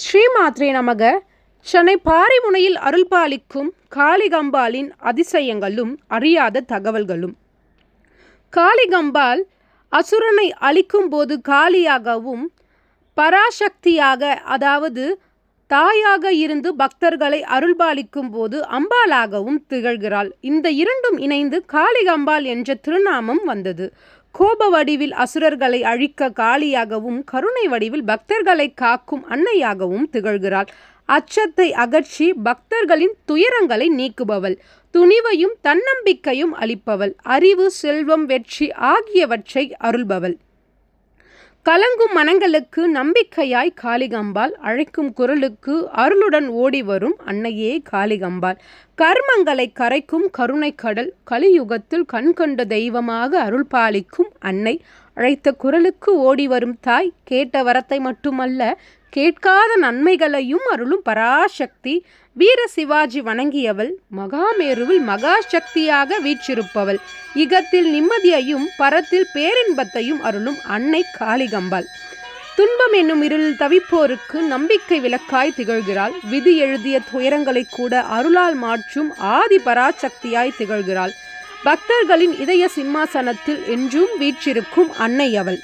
ஸ்ரீமாத்ரே நமக. சென்னை பாரிமுனையில் அருள்பாலிக்கும் காளிகம்பாளின் அதிசயங்களும் அறியாத தகவல்களும். காளிகம்பாள் அசுரனை அழிக்கும் போது காளியாகவும் பராசக்தியாக அதாவது தாயாக இருந்து பக்தர்களை அருள்பாலிக்கும் போது அம்பாளாகவும் திகழ்கிறாள். இந்த இரண்டும் இணைந்து காளிகம்பாள் என்ற திருநாமம் வந்தது. கோப வடிவில் அசுரர்களை அழிக்க காளியாகவும் கருணை வடிவில் பக்தர்களை காக்கும் அன்னையாகவும் திகழ்கிறாள். அச்சத்தை அகற்றி பக்தர்களின் துயரங்களை நீக்குபவள், துணிவையும் தன்னம்பிக்கையும் அளிப்பவள், அறிவு செல்வம் வெற்றி ஆகியவற்றை அருள்பவள். கலங்கும் மனங்களுக்கு நம்பிக்கையாய் காளிகம்பாள், அழைக்கும் குரலுக்கு அருளுடன் ஓடி வரும் அன்னையே காளிகம்பாள். கர்மங்களை கரைக்கும் கருணை கடல், கலியுகத்தில் கண்கண்ட தெய்வமாக அருள்பாலிக்கும் அன்னை. அழைத்த குரலுக்கு ஓடி வரும் தாய், கேட்ட வரத்தை மட்டுமல்ல கேட்காத நன்மைகளையும் அருளும் பராசக்தி. வீர சிவாஜி வணங்கியவள், மகாமேருவில் மகாசக்தியாக வீற்றிருப்பவள். இகத்தில் நிம்மதியையும் பரத்தில் பேரின்பத்தையும் அருளும் அன்னை காளிகம்பாள். துன்பம் என்னும் இருளில் தவிப்போருக்கு நம்பிக்கை விளக்காய் திகழ்கிறாள். விதி எழுதிய துயரங்களை கூட அருளால் மாற்றும் ஆதி பராசக்தியாய் திகழ்கிறாள். பக்தர்களின் இதய சிம்மாசனத்தில் என்றும் வீற்றிருக்கும் அன்னை அவள்.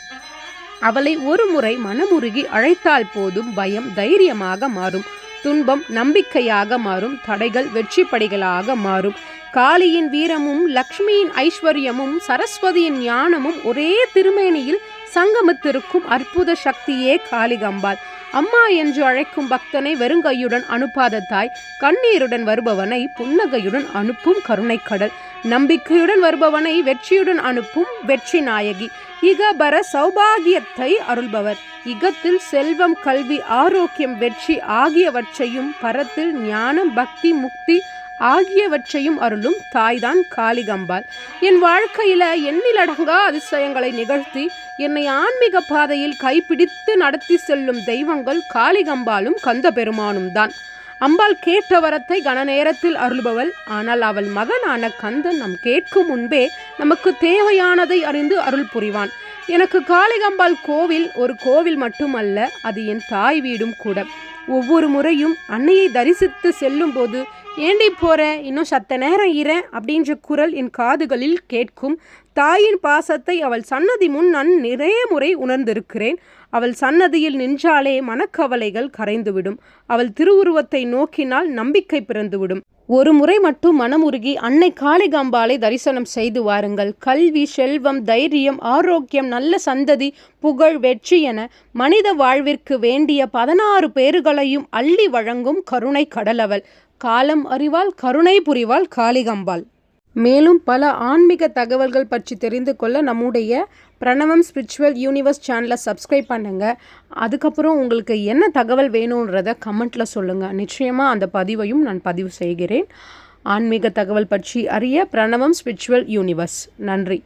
அவளை ஒரு முறை மனமுருகி அழைத்தால் போதும் பயம் தைரியமாக மாறும், துன்பம் நம்பிக்கையாக மாறும், தடைகள் வெற்றி படிகளாக மாறும். காளியின் வீரமும் லக்ஷ்மியின் ஐஸ்வர்யமும் சரஸ்வதியின் ஞானமும் ஒரே திருமேனியில் சங்கமித்திருக்கும் அற்புத சக்தியே காளிகம்பாள். அம்மா என்று அழைக்கும் பக்தனை வெறுங்கையுடன் அனுப்பாத தாய், கண்ணீருடன் வருபவனை புன்னகையுடன் அனுப்பும் கருணை கடல், நம்பிக்கையுடன் வருபவனை வெற்றியுடன் அனுப்பும் வெற்றி நாயகி, இகபர சௌபாகியத்தை அருள்பவர். இகத்தில் செல்வம் கல்வி ஆரோக்கியம் வெற்றி ஆகியவற்றையும் பரத்தில் ஞானம் பக்தி முக்தி ஆகியவற்றையும் அருளும் தாய்தான் காளிகம்பாள். என் வாழ்க்கையில எண்ணிலடங்கா அதிசயங்களை நிகழ்த்தி என்னை ஆன்மீக பாதையில் கைப்பிடித்து நடத்தி செல்லும் தெய்வங்கள் காளிகம்பாளும் கந்த பெருமானும் தான். அம்பாள் கேட்ட வரத்தை கன நேரத்தில் அருள்பவள். ஆனால் அவள் மகனான கந்தன் நம் கேட்கும் முன்பே நமக்கு தேவையானதை அறிந்து அருள் புரிவான். எனக்கு காளிகம்பாள் கோவில் ஒரு கோவில் மட்டுமல்ல, அது என் தாய் வீடும் கூட. ஒவ்வொரு முறையும் அன்னையை தரிசித்து செல்லும் போது, ஏண்டி போற, இன்னும் சத்த நேரம் இறேன் அப்படின்ற குரல் என் காதுகளில் கேட்கும். தாயின் பாசத்தை அவள் சன்னதி முன் நான் நிறைய முறை உணர்ந்திருக்கிறேன். அவள் சன்னதியில் நின்றாலே மனக்கவலைகள் கரைந்துவிடும். அவள் திருவுருவத்தை நோக்கினால் நம்பிக்கை பிறந்துவிடும். ஒரு முறை மட்டும் மனமுருகி அன்னை காளிகம்பாளை தரிசனம் செய்து வாருங்கள். கல்வி செல்வம் தைரியம் ஆரோக்கியம் நல்ல சந்ததி புகழ் வெற்றி என மனித வாழ்விற்கு வேண்டிய 16 பேறுகளையும் அள்ளி வழங்கும் கருணை கடலவள். காலம் அறிவாள், கருணை புரிவாள் காளிகம்பாள். மேலும் பல ஆன்மீக தகவல்கள் பற்றி தெரிந்து கொள்ள நம்முடைய பிரணவம் ஸ்பிரிச்சுவல் யூனிவர்ஸ் சேனலை சப்ஸ்கிரைப் பண்ணுங்கள். அதுக்கப்புறம் உங்களுக்கு என்ன தகவல் வேணுன்றதை கமெண்ட்டில் சொல்லுங்கள். நிச்சயமாக அந்த பதிவையும் நான் பதிவு செய்கிறேன். ஆன்மீக தகவல் பற்றி அறிய பிரணவம் ஸ்பிரிச்சுவல் யூனிவர்ஸ். நன்றி.